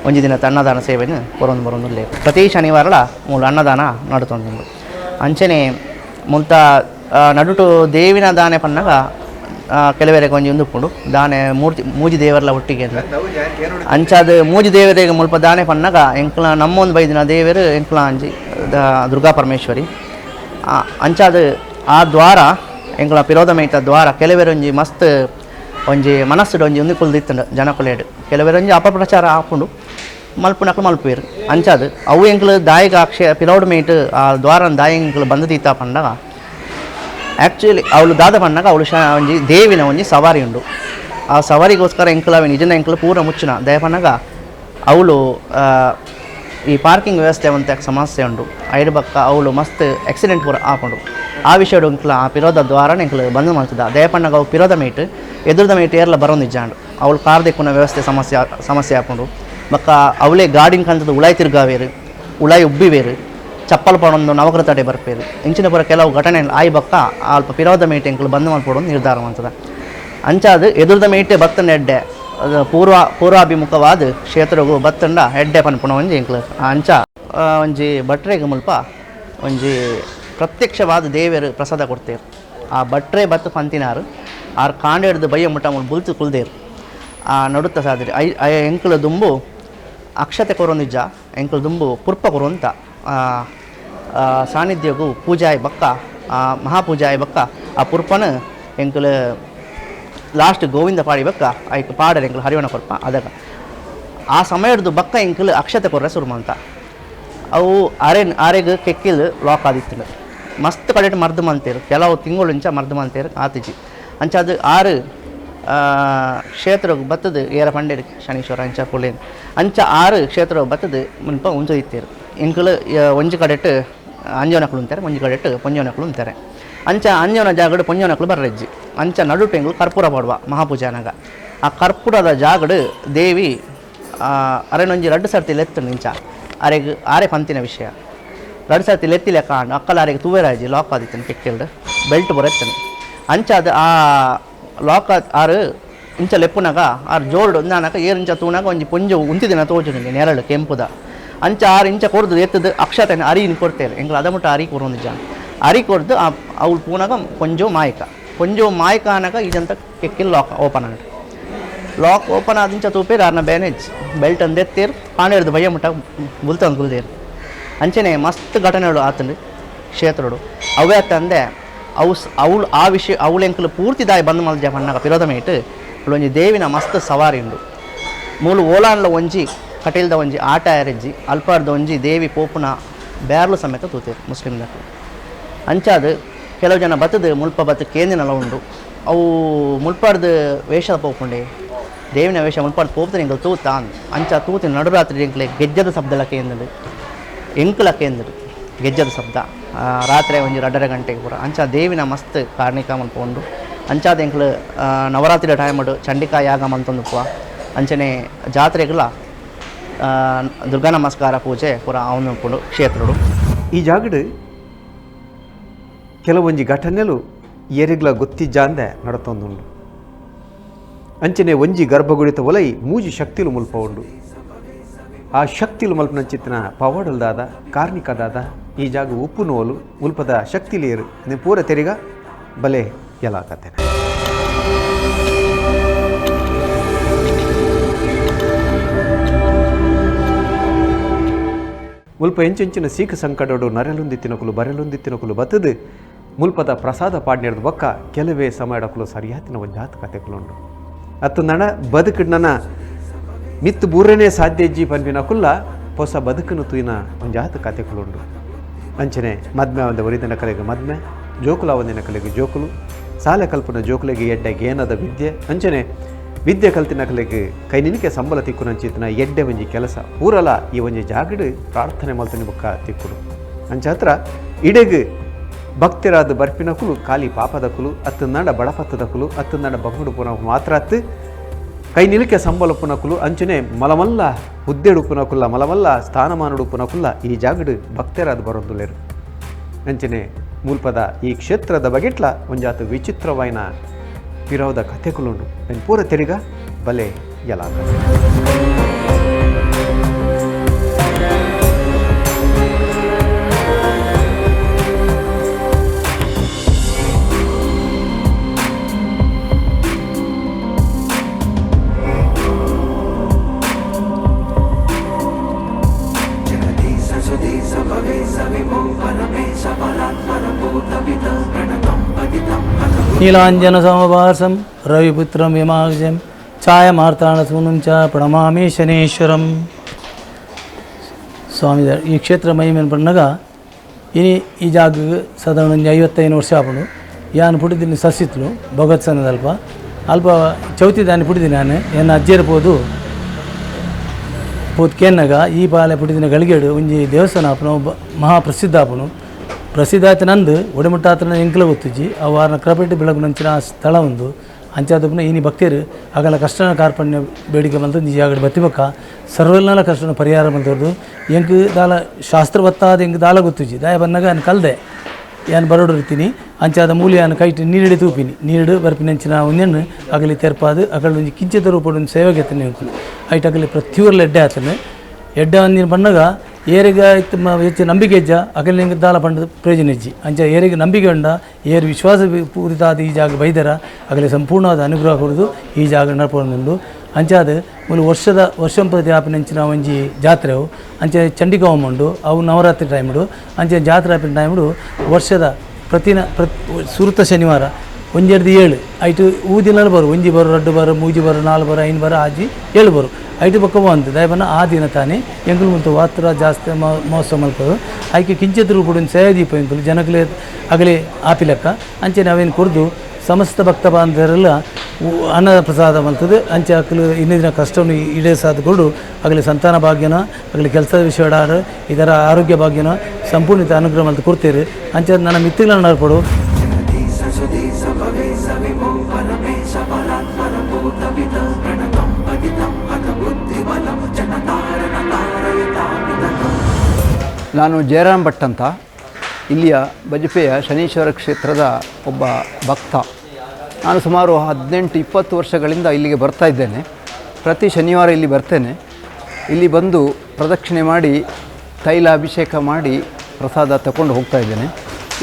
ಒಂಜಿ ದಿನ ಅನ್ನದಾನ ಸೇವೆನ ಬರೋದು ಲೇರು ಪ್ರತಿ ಶನಿವಾರ ಮೂಲ ಅನ್ನದಾನ ನಡುತ್ತೊಂದು ಅಂಚನೆ ಮುಲ್ತ ನಡುಟು ದೇವಿನ ದಾನೆ ಪನ್ನಗ ಕೆಲವರೆ ಕೊಂಚ ಉಂದುಪ್ಪುಂಡು ದಾನೆ ಮೂಜಿ ದೇವರ್ಲ ಒಟ್ಟಿಗೆ ಅಂಚಾದ ಮೂಜಿ ದೇವರಿಗೆ ಮುಲ್ಪ ದಾನೆ ಪನ್ನಗ ಎಂಕ್ಲ ನಮ್ಮೊಂದು ಬೈದಿನ ದೇವರು ಎಂಕ್ಲ ಅಂಜಿ ದುರ್ಗಾ ಪರಮೇಶ್ವರಿ ಅಂಚಾದ ಆ ದ್ವಾರ ಎಂಕ್ಲ ಪಿರೋದ ಮೇಯ್ತ ದ್ವಾರ ಕೆಲವರೆ ಒಂಜಿ ಮಸ್ತ್ ಒಂಜಿ ಮನಸ್ಸುಡು ಒಂಜಿ ಉಂದು ಕುಲ್ದಿತ್ತಂಡು ಜನಕುಲೇಡು ಕೆಲವರೆ ಒಂಜಿ ಅಪಪ್ರಚಾರ ಆಪುಂಡು ಮಲ್ಪುನಕ್ಲು ಮಲ್ಪೇರು ಅಂಚಾದ ಅವು ಎಂಕ್ಲು ದಾಯಿಗ ಪಿರೋಡ್ ಮೇಯ್ಟ್ ಆ ದ್ವಾರನ ದಾಯಿ ಎಂಕ್ಲು ಬಂದು ತೀತ ಪಂಡಗ ಆ್ಯಕ್ಚುಲಿ ಅವಳು ದಾದ ಪನ್ನಗ ಅವಳು ಒಂಜಿ ದೇವಿನ ಒಂಜಿ ಸವಾರಿ ಉಂಡು ಆ ಸವಾರಿಗೋಸ್ಕರ ಎಂಕ್ಲ ಅವೆ ನಿಜನ ಎಂಕ್ಲು ಪೂರ ಮುಚ್ಚುನ ದಯ ಪನ್ನಗ ಅವಳು ಈ ಪಾರ್ಕಿಂಗ್ ವ್ಯವಸ್ಥೆ ಅಂತ ಸಮಸ್ಯೆ ಉಂಡು ಐಡ್ ಬಕ್ಕ ಅವಳು ಮಸ್ತ್ ಆಕ್ಸಿಡೆಂಟ್ ಪೂರ ಆಪುಂಡು ಆ ವಿಷಯಡು ಎಂಕ್ಲ ಆ ಪಿರೋದ ದ್ವಾರನ ಎಂಕ್ಲು ಬಂದು ಮಾಡ್ತದ ದಯ ಪನ್ನಗ ಅವು ಪಿರೋದ ಮೇಟ್ ಎದುರದ ಮೇಟ್ ಏರ್ಲ ಬರೋದು ನಿಜಾಂಡು ಅವಳು ಕಾರ್ ದೆಕ್ಕುನ ವ್ಯವಸ್ಥೆ ಸಮಸ್ಯೆ ಆಪುಂಡು ಬಕ್ಕ ಅವಳೇ ಗಾಡಿನ ಕಂತದ ಉಳಾಯಿ ತಿರ್ಗಾವೇರು ಉಳಾಯಿ ಉಬ್ಬಿವೇರು ಚಪ್ಪಲ್ ಪಡೊಂದು ನವಗ್ರ ತಡೆ ಬರ್ಪೇರು ಇಂಚಿನ ಪೂರ ಕೆಲವು ಘಟನೆ ಆಯ್ ಬಕ್ಕ ಅಲ್ಪ ಪಿರೋದ ಮೇಟೆ ಎಂಕ್ಲು ಬಂದು ಮಾಡ್ಕೊಡೋದು ನಿರ್ಧಾರ ಮಾಡ್ತದ ಅಂಚಾದ ಎದುರದ ಮೇಟೆ ಬತ್ತಂಡ ಎಡ್ಡೆ ಅದು ಪೂರ್ವಾಭಿಮುಖವಾದ ಕ್ಷೇತ್ರಗೂ ಬತ್ತಂಡ ಎಡ್ಡೆ ಪನ್ಪುಣ ಒಂಜಿ ಎಂಕ್ಲು ಅಂಚ ಒಂಜಿ ಭಟ್ರೆಗೆ ಮುಲ್ಪ ಒಂಜಿ ಪ್ರತ್ಯಕ್ಷವಾದ ದೇವರು ಪ್ರಸಾದ ಕೊಡ್ತೇರು ಆ ಭಟ್ರೆ ಬತ್ತು ಪಂತಿನಾರು ಆರು ಕಾಂಡೆ ಹಿಡ್ದು ಬಯ್ಯ ಮುಟ್ಟ ಬುಲ್ತು ಕುಲ್ದೇರು ಆ ನಡುತ್ತ ಸಾದ್ರಿ ಎಂಕ್ಲು ದುಂಬು ಅಕ್ಷತೆ ಕೊರೊಂದಿಜ್ಜ ಎಂಕ್ಲು ದುಂಬು ಪುರ್ಪ ಕೊರೊಂತ ಸಾನ್ನಿಧ್ಯಗೂ ಪೂಜಾಯ್ ಬಕ್ಕ ಮಹಾಪೂಜಾಯ್ ಬಕ್ಕ ಆ ಪುರ್ಪನ ಎಂಕ್ಲು ಲಾಸ್ಟ್ ಗೋವಿಂದ ಪಾಡಿ ಬಕ್ಕ ಐಕ್ ಪಾಡರ್ ಎಂಕ್ಲು ಹರಿವಣ ಕೊರ್ಪ ಅದಕ್ಕೆ ಆ ಸಮಯದ್ದು ಬಕ್ಕ ಎಂಕ್ಲು ಅಕ್ಷತೆ ಕೊರ್ರೆ ಸುರುಮಂತ ಅವು ಆರೆಗೆ ಕೆಕ್ಕಿಲ್ ಲಾಕ್ ಆದಿತ್ತು ಮಸ್ತ್ ಕಡೆ ಮರ್ದು ಮಂತೇರು ಕೆಲವು ತಿಂಗಳು ಇಂಚ ಮರ್ದು ಮಂತೇರು ಆತಿಜಿ ಅಂಚಾದ ಆರು ಕ್ಷೇತ್ರಕ್ಕೆ ಬತ್ತದು ಏರ ಪಂಡೇರು ಶನೀಶ್ವರ ಅಂಚ ಪುಳ್ಳೇನು ಅಂಚ ಆರು ಕ್ಷೇತ್ರಕ್ಕೆ ಬತ್ತದು ಮುನ್ಪ ಉಂಚು ಇತ್ತೇರು ಎಂಕ್ಲು ಒಂಜಿ ಕಡೆಟ್ ಅಂಜೋನಕ್ಲು ಅಂತಾರೆ ಒಂಜಿ ಕಡೆಟ್ ಪೊಂಜೋನಕ್ಲು ಅಂತಾರೆ ಅಂಚ ಅಂಜೋನ ಜಾಗಡು ಪೊಂಜೋನಕ್ಲು ಬರ್ರಜ್ಜಿ ಅಂಚ ನಡುಟು ಎಂಗ್ಲು ಕರ್ಪೂರ ಪಡುವ ಮಹಾಪೂಜಾನಾಗ ಆ ಕರ್ಪೂರದ ಜಾಗಡು ದೇವಿ ಅರೆನೊಂಜಿ 2 ಸರ್ತಿ ಲೆತ್ತು ನಿಂಚ ಆರೆ ಪಂತಿನ ವಿಷಯ 2 ಸರ್ತಿ ಲೆತ್ತಿಲೆ ಕಾಂಡು ಅಕ್ಕಲ ಆರೆಗೆ ತೂವೇರಾಜಿ ಲಾಕ್ ಆದಿತ್ತನು ಕೆಕ್ಕೆಲ್ಡು ಬೆಲ್ಟ್ ಬರೆತ್ತನು ಅಂಚಾದ ಆ ಲಾಕ್ ಆರು ಇಂಚ ಲೆಪ್ಪುನಾಗ ಆರು ಜೋರ್ಡು ನಾನಕ ಇಂಚ ತೂನಾಗ ಒಂಜಿ ಪೊಂಜು ಉಂತಿದಿನ ತೋಜುನಿಗೆ ನೆರಳು ಕೆಂಪುದ ಅಂಚ 6 ಇಂಚ ಕೊಡ್ದು ಎತ್ತದು ಅಕ್ಷತೆನ ಅರಿನ ಕೊಡ್ತೇವೆ ಎಂಗ್ಲು ಅದಮುಟ್ಟ ಅರಿ ಕೊರೊಂದು ಜಾಗ ಅರಿ ಕೊಡ್ದು ಅವ್ಳು ಪೂನಾಗ ಪೊಂಜು ಮಾಯಕ ಅನ್ನಕ ಇದಂತ ಕೆಕ್ಕಿಲ್ ಲಾಕ್ ಓಪನ್ ಆಗಿ ಲಾಕ್ ಓಪನ್ ಆದಿಂಚ ತೂಪೇರು ಆರ್ನ ಬ್ಯಾನೇಜ್ ಬೆಲ್ಟ್ ಅಂದು ಎತ್ತೇರು ಕಾಣಿಡ್ದು ಬಯ್ಯ ಮುಟ್ಟ ಬುಲ್ತಂದು ಕುಲ್ದೇರು ಅಂಚನೆ ಮಸ್ತ್ ಘಟನೆಗಳು ಆತಂದು ಕ್ಷೇತ್ರಡು ಅವೇ ತಂದೆ ಅವಳು ಆ ವಿಷಯ ಅವಳು ಎಂಕ್ಲು ಪೂರ್ತಿ ದಾಯಿ ಬಂದು ಮಲ್ಜ ಪನ್ನಗ ಪಿರೋದ ಮೇಟ್ ಒಂಜಿ ದೇವಿನ ಮಸ್ತ್ ಸವಾರಿ ಉಂಡು ಮೂಲು ಓಲಾನ್ಲ ಒಂಜಿ ಕಟೀಲ್ದ ಒಂಜಿ ಆಟ ಎರೆಜ್ಜಿ ಅಲ್ಪಾರ್ದ ಒಂಜಿ ದೇವಿ ಪೋಪುನ ಬ್ಯಾರ್ಲು ಸಮೇತ ತೂತೇರು ಮುಸ್ಲಿಮ್ದ ಅಂಚಾದ ಕೆಲವು ಜನ ಬತ್ತದು ಮುಲ್ಪ ಬತ್ತು ಕೇಂದಿನಲ್ಲ ಉಂಡು ಅವು ಮುಲ್ಪಾರ್ದು ವೇಷದ ಪೋಪುಂಡೆ ದೇವಿನ ವೇಷ ಮುಲ್ಪಾರ್ದು ಪೋಪ್ತನ ಎಂಕ್ಲು ತೂತ ಅಂಚ ತೂತಿನ ನಡುರಾತ್ರಿ ಎಂಕ್ಲೆ ಗೆಜ್ಜದ ಶಬ್ದಲ ಕೇಂದ್ರದು ಎಂಕ್ಲ ಕೇಂದ್ರದು ಗೆಜ್ಜದ ಶಬ್ದ ರಾತ್ರಿ ಒಂಜಿ 2:30 ಗಂಟೆಗೆ ಪೂರ ಅಂಚ ದೇವಿನ ಮಸ್ತ್ ಕಾರ್ಣಿಕ ಮಲ್ಪೊಂಡು ಅಂಚಾದ ಎಂಕ್ಲು ನವರಾತ್ರಿ ಟೈಮಡು ಚಂಡಿಕಾ ಯಾಗ ಮಂತೊಂದು ಪುವ ಅಂಚನೆ ಜಾತ್ರೆಗಳ ದುರ್ಗಾ ನಮಸ್ಕಾರ ಪೂಜೆ ಪೂರ ಅವನು ಕ್ಷೇತ್ರಡು ಈ ಜಾಗಡು ಕೆಲವೊಂಜಿ ಘಟನೆಲು ಏರಿಗ್ಲ ಗೊತ್ತಿಜ್ಜಾಂದೆ ನಡತೊಂದುಂಡು ಅಂಚನೆ ಒಂಜಿ ಗರ್ಭಗುಡಿತ ಒಲೈ ಮೂಜಿ ಶಕ್ತಿಲು ಮುಲ್ಪ ಉಂಡು ಆ ಶಕ್ತಿಲು ಮಲ್ಪನಂಚಿತ್ತಿನ ಪವಾಡಲ್ದಾದ ಕಾರ್ಣಿಕದಾದ ಈ ಜಾಗ ಉಪ್ಪು ನೋಲು ಮುಲ್ಪದ ಶಕ್ತಿಲೇರು ಪೂರ ತೆರಿಗ ಬಲೆ ಯಲಾ ಕಥೆನೆ. ಮುಲ್ಪ ಎಂಚೆಂಚಿನ ಸೀಖ ಸಂಕಟಡು ನರೆಲುಂದಿ ತಿನ್ನಕುಲು ಬರೆಲುಂದಿ ತಿನ್ನಕುಲು ಬತ್ತದು ಮುಲ್ಪದ ಪ್ರಸಾದ ಪಾಡ್ನೆರ್ದು ಬೊಕ್ಕ ಕೆಲವೇ ಸಮಯಡಕುಲು ಸರಿಯಾತಿನ ಒಂಜಾತ ಕತೆಕುಲುಂಡು ಅತ್ತು ನಡ ಬದುಕುಡ್ನನ ಮಿತ್ತು ಬೂರನೇ ಸಾಧ್ಯ ಇಜ್ಜಿ ಪನ್ಪಿನಕುಲ್ಲ ಹೊಸ ಬದುಕನ್ನು ತೂಯಿನ ಒಂಜಾತ ಕತೆಕುಲುಂಡು ಅಂಚನೆ ಮದ್ಮೆ ಒಂದ ಒರಿದಿನ ಕಲೆಗೆ ಮದ್ಮೆ ಜೋಕುಲ ಒಂದಿನ ಕಲೆಗೆ ಜೋಕುಲು ಸಾಲ ಕಲ್ಪನ ಜೋಕುಲೆಗೆ ಎಡ್ಡೆಗೆ ಏನದ ವಿದ್ಯೆ ಅಂಚನೆ ವಿದ್ಯೆ ಕಲ್ತಿನ ಕಲೆಗೆ ಕೈ ನಿನಕೆ ಸಂಬಳ ತಿಕ್ಕುನಂಚಿತ್ತಿನ ಎಡ್ಡೆ ಒಂಜಿ ಕೆಲಸ ಊರಲ ಈ ಒಂಜಿ ಜಾಗಡು ಪ್ರಾರ್ಥನೆ ಮಲ್ತನಿ ಬೊಕ್ಕ ತಿಕ್ಕುಡು ಅಂಚ ಹತ್ರ ಇಡೆಗ್ ಭಕ್ತಿರಾದ ಬರ್ಪಿನಕುಲು ಖಾಲಿ ಪಾಪದಕುಲು ಅತ್ತು ನಡ ಬಡಪತ್ತದಕುಲು ಅತ್ತು ನಡ ಬಂಗುಡು ಪುನಃ ಮಾತ್ರ ಅತ್ತು ಕೈ ನಿಲಕೆ ಸಂಬಳ ಪುನಕುಲು ಅಂಚನೆ ಮಲಮಲ್ಲ ಹುದ್ದೆಡು ಪುನಕುಲ್ಲ ಮಲಮಲ್ಲ ಸ್ಥಾನಮಾನುಡು ಪುನಕುಲ್ಲ ಈ ಜಾಗಡು ಭಕ್ತರಾದ ಬರೋದುಲೇರು ಅಂಚನೆ ಮುಲ್ಪದ ಈ ಕ್ಷೇತ್ರದ ಬಗೆಟ್ಲ ಒಂಜಾತು ವಿಚಿತ್ರವಾಯಿನ ಪಿರೋದ ಕಥೆಕುಲುಂಡು ಏನು ಪೂರ ತೆರಿಗ ಬಲೆ ಯಲಾ ನೀಲಾಂಜನಸಮಭಾಸಂ ರವಿಪುತ್ರಂ ಯಮಾಗ್ಜಂ ಛಾಯಮಾರ್ತಾಂಡಸೂನುಂ ಚ ಪ್ರಣಮಾಮಿ ಶನೇಶ್ವರಂ. ಸ್ವಾಮಿ ಈ ಕ್ಷೇತ್ರ ಮಹಿಮೆಯನ್ನು ಪಣ್ಣಗ ಈ ಜಾಗಕ್ಕೆ ಸಾಧಾರಣ 55 ವರ್ಷ ಆಪುಂಡು. ಯಾನು ಪುಟ್ಟಿದ್ದೀನಿ ಸಸಿತ್ಲು ಭಗವತ್ ಸನ್ನದ ಅಲ್ಪ ಚೌತಿ ದಾನಿ ಪುಟ್ಟಿದ್ದೀನಿ ನಾನು ಎನ್ನ ಅಜ್ಜೇರು ಪೋದು ಕೇನ್ನಾಗ ಈ ಬಾಲೆ ಪುಟ್ಟಿದಿನ ಗಳಿಗೆಡು ಒಂಜಿ ದೇವಸ್ಥಾನ ಆಪುನು ಮಹಾಪ್ರಸಿದ್ಧ ಆಪುನು. ಪ್ರಸಿದ್ಧ ಆಯ್ತು ನಂದು ಒಡೆಮುಟ್ಟ ಆತನ ಎಂಕ್ಲ ಗೊತ್ತಿಜ್ಜಿ ಅವು ವಾರನ ಕ್ರಪೆಟ್ಟು ಬೆಳಕು ನಂಚಿನ ಸ್ಥಳ ಒಂದು ಅಂಚಾದಪ್ಪನ ಈನಿ ಭಕ್ತಿಯರು ಆಗಲ ಕಷ್ಟನ ಕಾರ್ಪಣ್ಯ ಬೇಡಿಕೆ ಬಂತು ಈ ಜಾಗಡೆ ಬತ್ತಿಬಕ್ಕ ಸರ್ವೆಲ್ಲ ಕಷ್ಟನ ಪರಿಹಾರ ಬಂದವ್ರದ್ದು ಎಂಕ್ ದಾಲ ಶಾಸ್ತ್ರವತ್ತಾದ ಎಂಕ್ ದಾಲ ಗೊತ್ತಿಜ್ಜಿ ದಾಯ ಬಂದಾಗ ನಾನು ಕಲ್ದೆ ಏನು ಬರೋಡು ಇರ್ತೀನಿ ಅಂಚಾದ ಮೂಲಿಯನ್ನು ಕೈಟಿ ನೀರಿಡಿ ತೂಪಿನಿ ನೀರು ಬರ್ಪಿನಂಚಿನ ಒಂದನ್ನು ಆಗಲಿ ತೆರ್ಪಾದು ಅಕಲ್ ಒಂದು ಕಿಂಚಿತ ರೂಪದ ಸೇವೆಗೆ ಎತ್ತನೆ ಅಂಕಲು ಐಟ್ ಆಗಲಿ ಪ್ರತಿಯೊರ್ಲು ಎಡ್ಡೆ ಆತನೆ ಎಡ್ಡೆ ಅಂದಿನ ಬಂದಾಗ ಏರಿಗೆ ಇತ್ತು ಹೆಚ್ಚು ನಂಬಿಕೆ ಹೆಜ್ಜ ಅಕಲ್ ನಿಂಗೆ ದಾಲ ಪಂಡ ಪ್ರಯೋಜನ ಹೆಜ್ಜಿ ಅಂಚ ಏರಿಗೆ ನಂಬಿಕೆ ಉಂಡ ಏರು ವಿಶ್ವಾಸ ಪೂರಿತಾದ ಈ ಜಾಗ ಬೈದರ ಆಗಲಿ ಸಂಪೂರ್ಣವಾದ ಅನುಗ್ರಹ ಕೊಡೋದು ಈ ಜಾಗ ನಡ್ಕೊಂಡು ಅಂಚಾದ ಮೂಲ ವರ್ಷಂಪತಿ ಆಪಿನಂಚಿನ ಒಂಜಿ ಜಾತ್ರೆವು ಅಂಚೆ ಚಂಡಿಕಾವಮ್ಮುಂಡು ಅವು ನವರಾತ್ರಿ ಟೈಮ್ಡು ಅಂಚೆ ಜಾತ್ರೆ ಆಪಿನ ಟೈಮ್ಡು ವರ್ಷದ ಸುರುತ ಶನಿವಾರ 1-7 ಐಟು ಊದಿನಲ್ಲಿ ಬರು ಒಂಜಿ ಬರು 2 ಬರು 3 ಬರು 4 ಬರು 5 ಬರು ಆಜಿ 7 ಬರು ಐಟು ಪಕ್ಕ ಬಂತು ದಯಬನ್ನ ಆ ದಿನ ತಾನೇ ಎಂಕಲು ಮುಂತು ವಾತ್ರ ಜಾಸ್ತಿ ಮಹೋತ್ಸವ ಮಲ್ಪದು ಆಯ್ಕೆ ಕಿಂಚಿತ್ ರೂಪಡಿನ ಸೇದೀಪ ಎಂಕಲು ಜನಕಲೆ ಆಗಲೇ ಆಪಿಲೆಕ್ಕ ಅಂಚೆ ನಾವೇನು ಕುರಿದು ಸಮಸ್ತ ಭಕ್ತ ಬಾಂಧವರೆಲ್ಲ ಅನ್ನದ ಪ್ರಸಾದ ಮಲ್ತದೆ ಅಂಚೆ ಅಕ್ಕಲು ಇನ್ನಿನ ಕಷ್ಟವನ್ನು ಈಡೇರಿಸಾದುಕೊಂಡು ಆಗಲಿ ಸಂತಾನ ಭಾಗ್ಯನ ಆಗಲಿ ಕೆಲಸದ ವಿಷಯ ಇದರ ಆರೋಗ್ಯ ಭಾಗ್ಯನ ಸಂಪೂರ್ಣ ಅನುಗ್ರಹ ಮಲ್ತು ಕೊಡ್ತೀರಿ ಅಂಚೆ ನನ್ನ ಮಿತ್ತಿಗಳನ್ನು ನಡ್ಪಡು. ನಾನು ಜಯರಾಮ್ ಭಟ್ ಅಂತ ಇಲ್ಲಿಯ ಬಜಪೆಯ ಶನೀಶ್ವರ ಕ್ಷೇತ್ರದ ಒಬ್ಬ ಭಕ್ತ. ನಾನು ಸುಮಾರು 18-20 ವರ್ಷಗಳಿಂದ ಇಲ್ಲಿಗೆ ಬರ್ತಾ ಇದ್ದೇನೆ. ಪ್ರತಿ ಶನಿವಾರ ಇಲ್ಲಿ ಬರ್ತೇನೆ. ಇಲ್ಲಿ ಬಂದು ಪ್ರದಕ್ಷಿಣೆ ಮಾಡಿ ತೈಲ ಅಭಿಷೇಕ ಮಾಡಿ ಪ್ರಸಾದ ತಗೊಂಡು ಹೋಗ್ತಾ ಇದ್ದೇನೆ.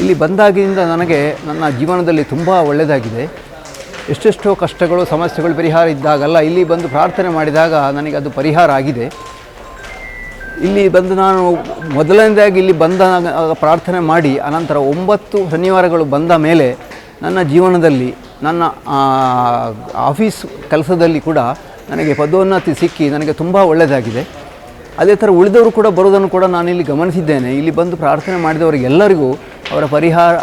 ಇಲ್ಲಿ ಬಂದಾಗಿನಿಂದ ನನಗೆ ನನ್ನ ಜೀವನದಲ್ಲಿ ತುಂಬ ಒಳ್ಳೆಯದಾಗಿದೆ. ಎಷ್ಟೆಷ್ಟೋ ಕಷ್ಟಗಳು ಸಮಸ್ಯೆಗಳು ಪರಿಹಾರ ಇದ್ದಾಗಲ್ಲ ಇಲ್ಲಿ ಬಂದು ಪ್ರಾರ್ಥನೆ ಮಾಡಿದಾಗ ನನಗೆ ಅದು ಪರಿಹಾರ ಆಗಿದೆ. ಇಲ್ಲಿ ಬಂದು ನಾನು ಮೊದಲನೇದಾಗಿ ಇಲ್ಲಿ ಬಂದ ಪ್ರಾರ್ಥನೆ ಮಾಡಿ ಅನಂತರ 9 ಶನಿವಾರಗಳು ಬಂದ ಮೇಲೆ ನನ್ನ ಜೀವನದಲ್ಲಿ ನನ್ನ ಆಫೀಸ್ ಕೆಲಸದಲ್ಲಿ ಕೂಡ ನನಗೆ ಪದೋನ್ನತಿ ಸಿಕ್ಕಿ ನನಗೆ ತುಂಬ ಒಳ್ಳೆಯದಾಗಿದೆ. ಅದೇ ಥರ ಉಳಿದವರು ಕೂಡ ಬರೋದನ್ನು ಕೂಡ ನಾನಿಲ್ಲಿ ಗಮನಿಸಿದ್ದೇನೆ. ಇಲ್ಲಿ ಬಂದು ಪ್ರಾರ್ಥನೆ ಮಾಡಿದವರಿಗೆಲ್ಲರಿಗೂ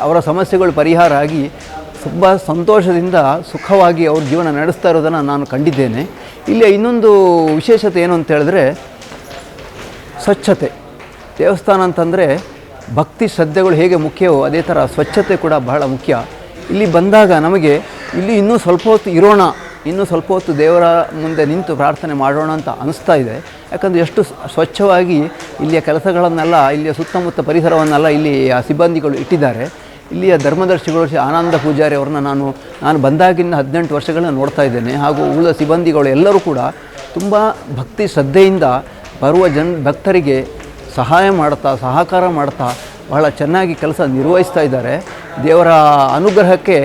ಅವರ ಸಮಸ್ಯೆಗಳು ಪರಿಹಾರ ಆಗಿ ತುಂಬ ಸಂತೋಷದಿಂದ ಸುಖವಾಗಿ ಅವ್ರ ಜೀವನ ನಡೆಸ್ತಾ ಇರೋದನ್ನು ನಾನು ಕಂಡಿದ್ದೇನೆ. ಇಲ್ಲಿ ಇನ್ನೊಂದು ವಿಶೇಷತೆ ಏನು ಅಂತ ಹೇಳಿದ್ರೆ ಸ್ವಚ್ಛತೆ. ದೇವಸ್ಥಾನ ಅಂತಂದರೆ ಭಕ್ತಿ ಶ್ರದ್ಧೆಗಳು ಹೇಗೆ ಮುಖ್ಯವೋ ಅದೇ ಥರ ಸ್ವಚ್ಛತೆ ಕೂಡ ಬಹಳ ಮುಖ್ಯ. ಇಲ್ಲಿ ಬಂದಾಗ ನಮಗೆ ಇಲ್ಲಿ ಇನ್ನೂ ಸ್ವಲ್ಪ ಹೊತ್ತು ಇರೋಣ, ಇನ್ನೂ ಸ್ವಲ್ಪ ಹೊತ್ತು ದೇವರ ಮುಂದೆ ನಿಂತು ಪ್ರಾರ್ಥನೆ ಮಾಡೋಣ ಅಂತ ಅನಿಸ್ತಾ ಇದೆ. ಯಾಕಂದರೆ ಎಷ್ಟು ಸ್ವಚ್ಛವಾಗಿ ಇಲ್ಲಿಯ ಕೆಲಸಗಳನ್ನೆಲ್ಲ ಇಲ್ಲಿಯ ಸುತ್ತಮುತ್ತ ಪರಿಸರವನ್ನೆಲ್ಲ ಇಲ್ಲಿ ಸಿಬ್ಬಂದಿಗಳು ಇಟ್ಟಿದ್ದಾರೆ. ಇಲ್ಲಿಯ ಧರ್ಮದರ್ಶಿಗಳು ಆನಂದ ಪೂಜಾರಿ ಅವ್ರನ್ನ ನಾನು ಬಂದಾಗಿಂದ 18 ವರ್ಷಗಳನ್ನ ನೋಡ್ತಾ ಇದ್ದೇನೆ. ಹಾಗೂ ಉಳಿದ ಸಿಬ್ಬಂದಿಗಳು ಎಲ್ಲರೂ ಕೂಡ ತುಂಬ ಭಕ್ತಿ ಶ್ರದ್ಧೆಯಿಂದ ಬರುವ ಭಕ್ತರಿಗೆ ಸಹಕಾರ ಮಾಡ್ತಾ ಬಹಳ ಚೆನ್ನಾಗಿ ಕೆಲಸ ನಿರ್ವಹಿಸ್ತಾ ಇದ್ದಾರೆ. ದೇವರ ಅನುಗ್ರಹಕ್ಕೆ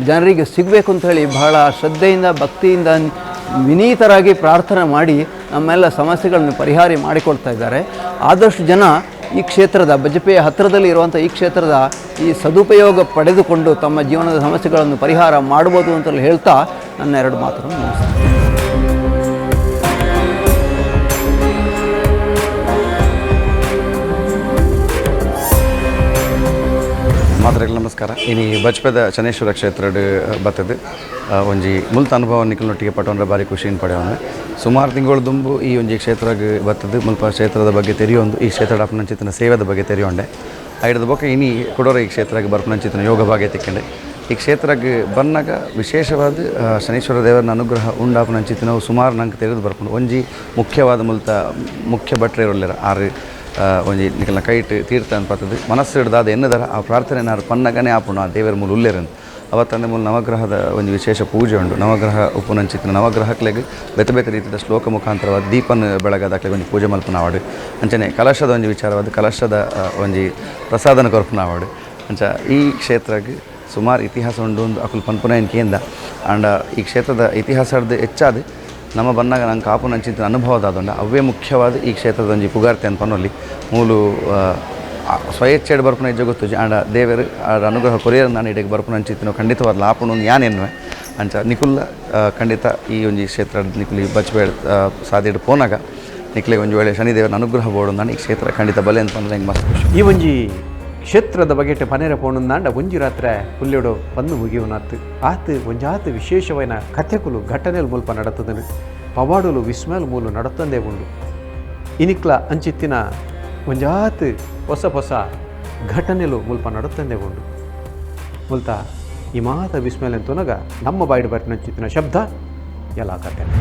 ಜನರಿಗೆ ಸಿಗಬೇಕು ಅಂತ ಹೇಳಿ ಬಹಳ ಶ್ರದ್ಧೆಯಿಂದ ಭಕ್ತಿಯಿಂದ ವಿನೀತರಾಗಿ ಪ್ರಾರ್ಥನೆ ಮಾಡಿ ನಮ್ಮೆಲ್ಲ ಸಮಸ್ಯೆಗಳನ್ನು ಪರಿಹಾರ ಮಾಡಿಕೊಳ್ತಾ ಇದ್ದಾರೆ. ಆದಷ್ಟು ಜನ ಈ ಕ್ಷೇತ್ರದ ಬಜಪೆಯ ಹತ್ತಿರದಲ್ಲಿ ಇರುವಂಥ ಈ ಕ್ಷೇತ್ರದ ಈ ಸದುಪಯೋಗ ಪಡೆದುಕೊಂಡು ತಮ್ಮ ಜೀವನದ ಸಮಸ್ಯೆಗಳನ್ನು ಪರಿಹಾರ ಮಾಡ್ಬೋದು ಅಂತಲೂ ಹೇಳ್ತಾ ನನ್ನ 2 ಮಾತುಗಳನ್ನು ಮುಗಿಸ್ತೀನಿ. ಮಾತರೆಗಳು ನಮಸ್ಕಾರ. ಇನಿ ಬಜ್ಪೆದ ಶನೇಶ್ವರ ಕ್ಷೇತ್ರ ಬರ್ತದೆ ಒಂಜಿ ಮುಲ್ತ ಅನುಭವ ನಿಖಲ್ನೊಟ್ಟಿಗೆ ಪಟ್ಟವನ ಬಾರಿ ಖುಷಿಯನ್ನು ಪಡೆಯವನು. ಸುಮಾರು ತಿಂಗಳು ದುಂಬು ಈ ಒಂಜಿ ಕ್ಷೇತ್ರಕ್ಕೆ ಬರ್ತದೆ. ಮುಲ್ಪ ಕ್ಷೇತ್ರದ ಬಗ್ಗೆ ತೆರೆಯೊಂದು ಈ ಕ್ಷೇತ್ರದ ಅಪ್ಪನಂಚಿತ್ತಿನ ಸೇವೆದ ಬಗ್ಗೆ ತೆರೆಯೊಂಡೆ ಐಡದ ಬೊಕ್ಕ ಇನಿ ಕೊಡೋರ ಈ ಕ್ಷೇತ್ರಕ್ಕೆ ಬರ್ಪನಂಚಿತ್ತಿನ ಯೋಗ ಭಾಗ್ಯ ತಿಕ್ಕಂಡೆ. ಈ ಕ್ಷೇತ್ರಕ್ಕೆ ಬಂದಾಗ ವಿಶೇಷವಾದ ಶನೀಶ್ವರ ದೇವರನ ಅನುಗ್ರಹ ಉಂಡಾಪನಂಚಿತ್ತಿನ ಸುಮಾರು ನಂಗೆ ತೆರೆದು ಬರ್ಕೊಂಡು ಒಂಜಿ ಮುಖ್ಯವಾದ ಮುಖ್ಯ ಭಟ್ರೆ ಇರಲಿರ ಆರು ಒಂಜಿ ನಿಖಲ್ನ ಕೈಟ್ ತೀರ್ಥ ಅಂತ ಬರ್ತದೆ. ಮನಸ್ಸು ಹಿಡ್ದಾದ ಎನ್ನದರ ಆ ಪ್ರಾರ್ಥನೆ ನಾರು ಪನ್ನಗನೇ ಆಪುಣ ಆ ದೇವರ ಮೂಲ ಉಲ್ಲೇರನ್ನು ಅವತ್ತಂದ ಮೂಲ ನವಗ್ರಹದ ಒಂದು ವಿಶೇಷ ಪೂಜೆ ಉಂಟು. ನವಗ್ರಹ ಉಪನಂಚಿತ್ತಿನ ನವಗ್ರಹಕ್ಲೆಗೆ ಬೇತೆ ಬೇತೆ ರೀತಿಯ ಶ್ಲೋಕ ಮುಖಾಂತರವಾದ ದೀಪನ ಬೆಳಗದಾಕ್ಲೆ ಒಂದು ಪೂಜೆ ಮಲ್ಪನಾವಾಡು. ಅಂಚನೆ ಕಲಶದ ಒಂದು ವಿಚಾರವಾದ ಕಲಶದ ಒಂದು ಪ್ರಸಾದನ ಕೊರ್ಪನಾವಾಡು. ಅಂಚ ಈ ಕ್ಷೇತ್ರಕ್ಕೆ ಸುಮಾರು ಇತಿಹಾಸ ಉಂಡು ಒಂದು ಅಕುಲ್ ಪನ್ಪುನಯನ್ಕೆಯಿಂದ ಆಂಡ ಈ ಕ್ಷೇತ್ರದ ಇತಿಹಾಸದ ಹೆಚ್ಚಾದ ನಮ್ಮ ಬಂದಾಗ ನಂಗೆ ಕಾಪು ನಂಚಿನ ಅನುಭವದಾದಂಡ ಅವೇ ಮುಖ್ಯವಾದ ಈ ಕ್ಷೇತ್ರದ ಒಂಜಿ ಪುಗಾರ್ತೆ ಅಂತ ಪನ್ನೊಲ್ಲಿ ಮೂಲು ಸ್ವಯಚ್ಛೆಡ್ ಬರ್ಪುನ ಇಜ್ಜ ಗೊತ್ತು ಆಂಡ ದೇವರು ಅನುಗ್ರಹ ಕೊರಿಯರ್ ನಾನು ಇಡೆಗೆ ಬರ್ಪುನ ಹಂಚಿತ್ತಿನ ಖಂಡಿತವಾದ ಲಾಪುಣ ಯಾನೆನ್ನುವೆ ಅಂಚ ನಿಕುಲ್ಲ ಖಂಡಿತ ಈ ಒಂಜಿ ಕ್ಷೇತ್ರ ನಿಕುಲಿ ಬಚ್ಬೇಡ ಸಾದಿಡ್ ಪೋನಾಗ ನಿಕ್ಲಿಗೆ ಒಂದು ವೇಳೆ ಶನಿದೇವರ ಅನುಗ್ರಹ ಬೋಡು ನಾನು ಈ ಕ್ಷೇತ್ರ ಖಂಡಿತ ಬಲೆ ಅಂತ ಪಂದ್ರೆ ಹೆಂಗೆ ಮಸ್ತ್ ಖುಷಿ. ಈ ಒಂಜಿ ಕ್ಷೇತ್ರದ ಬಗೆಟ್ ಪನೇರ ಪೋಣಂದಾಂಡ ಒಂಜಿ ರಾತ್ರೆ ಪುಲ್ಲೆಡು ಪಂದು ಮುಗಿಯುವನಾತ್ ಆತು ಒಂಜಾತು ವಿಶೇಷವೈನ ಕಥೆಕುಲು ಘಟನೆಲು ಮುಲ್ಪ ನಡತದನು ಪವಾಡುಲು ವಿಸ್ಮಯಲು ಮೂಲು ನಡತಂದೇ ಉಂಡು. ಇನಿಕ್ಲ ಅಂಚಿತ್ತಿನ ಒಂಜಾತು ಹೊಸ ಹೊಸ ಘಟನೆಲು ಮುಲ್ಪ ನಡತಂದೇ ಉಂಡು. ಮುಲ್ತ ಈ ಮಾತ ವಿಸ್ಮಯಲು ಅಂತನಗ ನಮ್ಮ ಬಾಯಿಡ್ ಬರ್ತಿನ ಶಬ್ದ ಯಲಾ ಕಥೆನೆ.